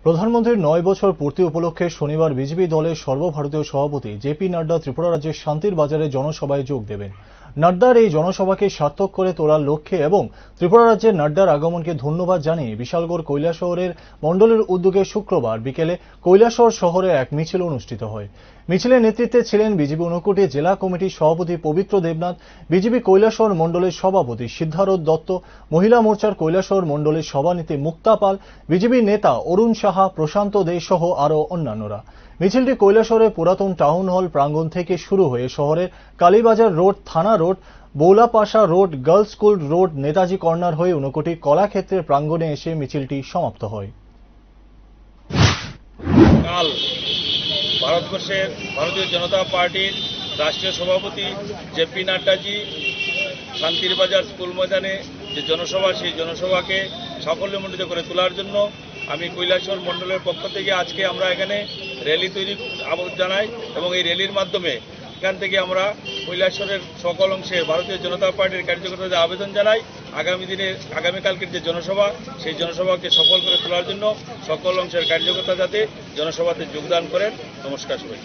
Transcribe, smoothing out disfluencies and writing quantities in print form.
প্রধানমন্ত্রীর ৯ বছর পূর্তি উপলক্ষে শনিবার বিজেপি দলের সর্বভারতীয় সভাপতি জেপি নাড্ডা ত্রিপুরা রাজ্যের শান্তির বাজারে জনসভায় যোগ দেবেন। নাড্ডার এই জনসভাকে সার্থক করে তোলার লক্ষ্যে এবং ত্রিপুরা রাজ্যে নাড্ডার আগমনকে ধন্যবাদ জানিয়ে বিশালগড় কৈলাসহরের মণ্ডলের উদ্যোগে শুক্রবার বিকেলে কৈলাসহর শহরে এক মিছিল অনুষ্ঠিত হয়। মিছিলের নেতৃত্বে ছিলেন বিজেপি ঊনকোটি জেলা কমিটির সভাপতি পবিত্র দেবনাথ, বিজেপি কৈলাসহর মণ্ডলের সভাপতি সিদ্ধারথ দত্ত, মহিলা মোর্চার কৈলাসহর মণ্ডলের সভানেত্রী মুক্তা পাল, বিজেপি নেতা অরুণ সাহা, প্রশান্ত দে সহ আরও অন্যান্যরা। মিছিলটি কৈলাসহরের পুরাতন টাউন হল প্রাঙ্গণ থেকে শুরু হয়ে শহরের Kalibazar road, Thana road, Boulapasha road, girls school road, Netaji corner হয়ে ঊনকোটি কলাক্ষেত্রের প্রাঙ্গণে এসে মিছিলটি সমাপ্ত হয়। কাল ভারতবর্ষের ভারতীয় জনতা পার্টির রাষ্ট্রীয় সভাপতি জেপি নাড্ডাজি শান্তির বাজার স্কুল ময়দানে যে জনসভা, সেই জনসভাকে সাফল্যমণ্ডিত করে তোলার জন্য আমি কৈলাসহর মণ্ডলের পক্ষ থেকে আজকে আমরা এখানে র্যালি তৈরি জানাই এবং এই র্যালির মাধ্যমে এখান থেকে আমরা কৈলাসহরের সকল অংশে ভারতীয় জনতা পার্টির কার্যকর্তাদের আবেদন জানাই আগামীকালকের যে জনসভা, সেই জনসভাকে সফল করে তোলার জন্য সকল অংশের কার্যকর্তা যাতে জনসভাতে যোগদান করেন। নমস্কার সবাই।